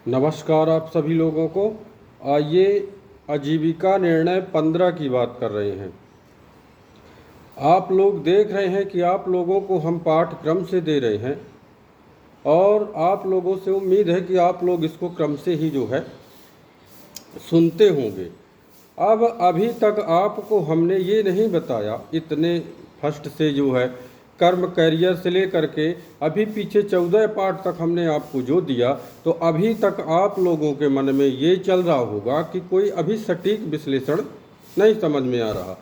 नमस्कार आप सभी लोगों को। आइए आजीविका निर्णय 15 की बात कर रहे हैं। आप लोग देख रहे हैं कि आप लोगों को हम पाठ्यक्रम से दे रहे हैं और आप लोगों से उम्मीद है कि आप लोग इसको क्रम से ही जो है सुनते होंगे। अब अभी तक आपको हमने ये नहीं बताया, इतने फर्स्ट से जो है कर्म कैरियर से लेकर के अभी पीछे 14 पार्ट तक हमने आपको जो दिया, तो अभी तक आप लोगों के मन में ये चल रहा होगा कि कोई अभी सटीक विश्लेषण नहीं समझ में आ रहा।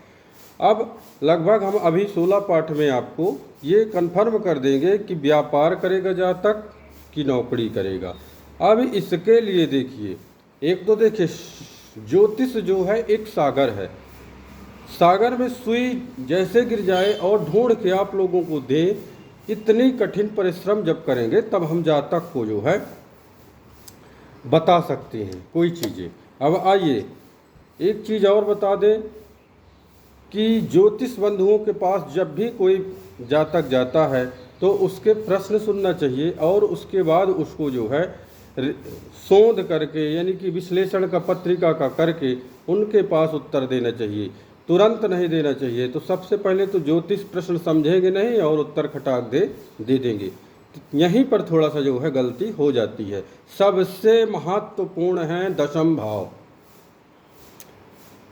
अब लगभग हम अभी 16 पाठ में आपको ये कन्फर्म कर देंगे कि व्यापार करेगा जातक कि नौकरी करेगा। अब इसके लिए देखिए, एक तो देखिए ज्योतिष जो है एक सागर है, सागर में सुई जैसे गिर जाए और ढूंढ के आप लोगों को दे, इतनी कठिन परिश्रम जब करेंगे तब हम जातक को जो है बता सकते हैं कोई चीज़ें। अब आइए एक चीज़ और बता दें कि ज्योतिष बंधुओं के पास जब भी कोई जातक जाता है तो उसके प्रश्न सुनना चाहिए और उसके बाद उसको जो है शोध करके यानी कि विश्लेषण का पत्रिका का करके उनके पास उत्तर देना चाहिए, तुरंत नहीं देना चाहिए। तो सबसे पहले तो ज्योतिष प्रश्न समझेंगे नहीं और उत्तर खटाक दे देंगे, तो यहीं पर थोड़ा सा जो है गलती हो जाती है। सबसे महत्वपूर्ण है दशम भाव।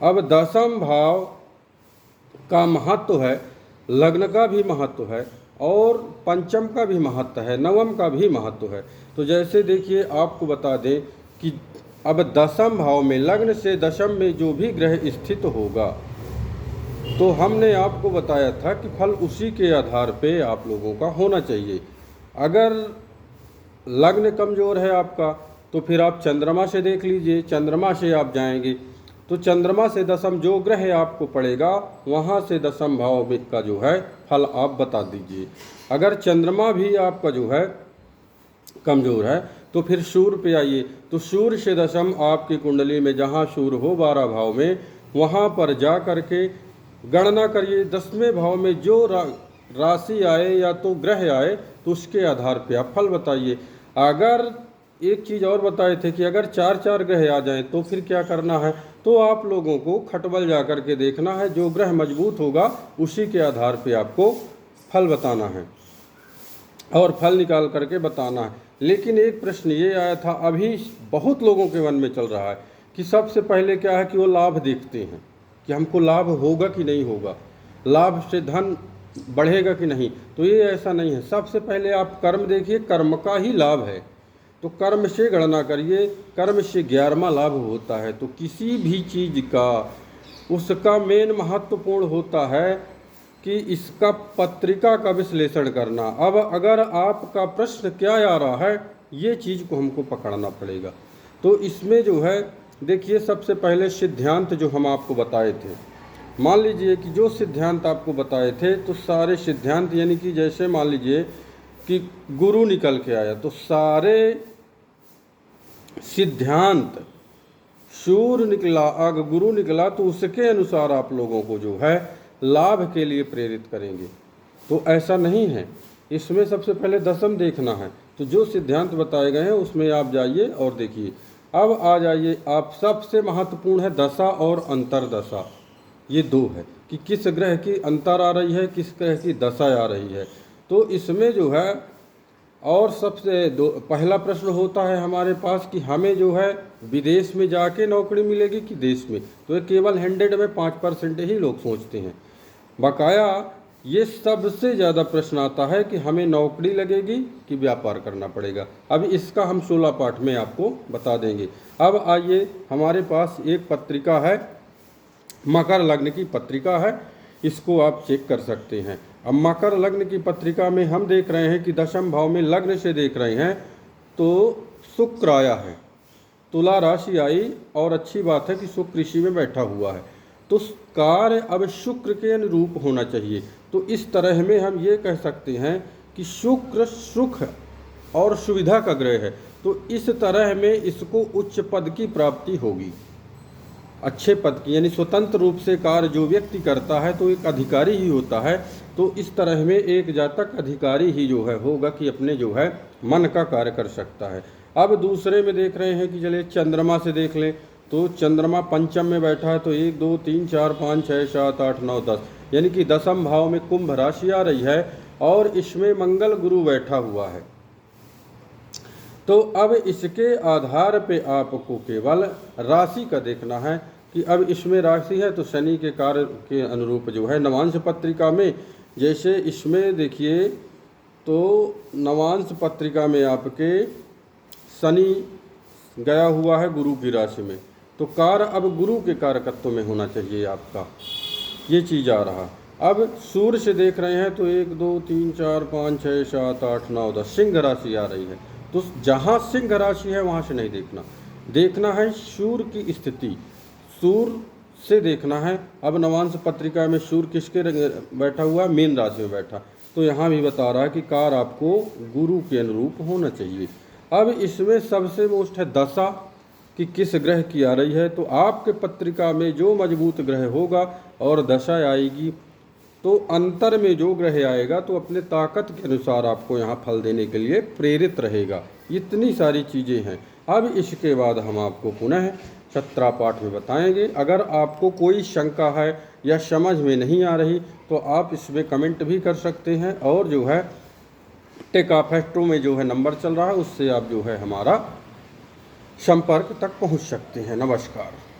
अब दशम भाव का महत्व है, लग्न का भी महत्व है और पंचम का भी महत्व है, नवम का भी महत्व है। तो जैसे देखिए आपको बता दें कि अब दशम भाव में लग्न से दशम में जो भी ग्रह स्थित होगा, तो हमने आपको बताया था कि फल उसी के आधार पे आप लोगों का होना चाहिए। अगर लग्न कमज़ोर है आपका तो फिर आप चंद्रमा से देख लीजिए, चंद्रमा से आप जाएंगे तो चंद्रमा से दशम जो ग्रह आपको पड़ेगा वहाँ से दशम भाव का जो है फल आप बता दीजिए। अगर चंद्रमा भी आपका जो है कमज़ोर है तो फिर सूर्य पे आइए, तो सूर्य से दशम आपकी कुंडली में जहाँ सूर्य हो 12 भाव में, वहाँ पर जा करके गणना करिए 10वें भाव में जो राशि आए या तो ग्रह आए तो उसके आधार पे आप फल बताइए। अगर एक चीज़ और बताए थे कि अगर 4 ग्रह आ जाएं तो फिर क्या करना है, तो आप लोगों को खटबल जा कर के देखना है, जो ग्रह मजबूत होगा उसी के आधार पे आपको फल बताना है और फल निकाल करके बताना है। लेकिन एक प्रश्न ये आया था, अभी बहुत लोगों के मन में चल रहा है कि सबसे पहले क्या है कि वो लाभ देखते हैं कि हमको लाभ होगा कि नहीं होगा, लाभ से धन बढ़ेगा कि नहीं। तो ये ऐसा नहीं है, सबसे पहले आप कर्म देखिए, कर्म का ही लाभ है तो कर्म से गणना करिए, कर्म से 11वां लाभ होता है। तो किसी भी चीज़ का उसका मेन महत्वपूर्ण होता है कि इसका पत्रिका का विश्लेषण करना। अब अगर आपका प्रश्न क्या आ रहा है, ये चीज़ को हमको पकड़ना पड़ेगा। तो इसमें जो है देखिए, सबसे पहले सिद्धांत जो हम आपको बताए थे, मान लीजिए कि जो सिद्धांत आपको बताए थे तो सारे सिद्धांत यानी कि जैसे मान लीजिए कि गुरु निकल के आया तो सारे सिद्धांत, सूर्य निकला, अगर गुरु निकला तो उसके अनुसार आप लोगों को जो है लाभ के लिए प्रेरित करेंगे। तो ऐसा नहीं है, इसमें सबसे पहले दशम देखना है। तो जो सिद्धांत बताए गए हैं उसमें आप जाइए और देखिए। अब आ जाइए आप, सबसे महत्वपूर्ण है दशा और अंतरदशा, ये दो है कि किस ग्रह की अंतर आ रही है, किस ग्रह की दशा आ रही है। तो इसमें जो है और सबसे पहला प्रश्न होता है हमारे पास कि हमें जो है विदेश में जाके नौकरी मिलेगी कि देश में। तो ये केवल 100 में 5% ही लोग सोचते हैं। बकाया ये सबसे ज़्यादा प्रश्न आता है कि हमें नौकरी लगेगी कि व्यापार करना पड़ेगा। अब इसका हम 16 पाठ में आपको बता देंगे। अब आइए, हमारे पास एक पत्रिका है, मकर लग्न की पत्रिका है, इसको आप चेक कर सकते हैं। अब मकर लग्न की पत्रिका में हम देख रहे हैं कि दशम भाव में लग्न से देख रहे हैं तो शुक्र आया है, तुला राशि आई और अच्छी बात है कि शुक्र ऋषि में बैठा हुआ है। तो कार्य अब शुक्र के अनुरूप होना चाहिए। तो इस तरह में हम ये कह सकते हैं कि शुक्र सुख और सुविधा का ग्रह है, तो इस तरह में इसको उच्च पद की प्राप्ति होगी, अच्छे पद की, यानी स्वतंत्र रूप से कार्य जो व्यक्ति करता है तो एक अधिकारी ही होता है। तो इस तरह में एक जातक अधिकारी ही जो है होगा कि अपने जो है मन का कार्य कर सकता है। अब दूसरे में देख रहे हैं कि चलिए चंद्रमा से देख लें, तो चंद्रमा पंचम में बैठा है, तो 1 2 3 4 5 6 7 8 9 10, यानी कि 10वें भाव में कुंभ राशि आ रही है और इसमें मंगल गुरु बैठा हुआ है। तो अब इसके आधार पे आपको केवल राशि का देखना है कि अब इसमें राशि है तो शनि के कार्य के अनुरूप जो है नवांश पत्रिका में, जैसे इसमें देखिए तो नवांश पत्रिका में आपके शनि गया हुआ है गुरु की राशि में, तो कार्य अब गुरु के कारकत्व में होना चाहिए आपका, ये चीज़ आ रहा। अब सूर्य से देख रहे हैं तो 1 2 3 4 5 6 7 8 9 10 सिंह राशि आ रही है, तो जहाँ सिंह राशि है वहाँ से नहीं देखना, देखना है सूर्य की स्थिति, सूर्य से देखना है। अब नवांश पत्रिका में सूर्य किसके बैठा हुआ है, मीन राशि में बैठा, तो यहाँ भी बता रहा है कि कार्य आपको गुरु के अनुरूप होना चाहिए। अब इसमें सबसे मोस्ट है दशा कि किस ग्रह की आ रही है, तो आपके पत्रिका में जो मजबूत ग्रह होगा और दशा आएगी तो अंतर में जो ग्रह आएगा तो अपने ताकत के अनुसार आपको यहाँ फल देने के लिए प्रेरित रहेगा। इतनी सारी चीज़ें हैं। अब इसके बाद हम आपको पुनः 17 पाठ में बताएंगे। अगर आपको कोई शंका है या समझ में नहीं आ रही तो आप इसमें कमेंट भी कर सकते हैं, और जो है टेक ऑफ एस्ट्रो में जो है नंबर चल रहा है उससे आप जो है हमारा संपर्क तक पहुंच सकते हैं। नमस्कार।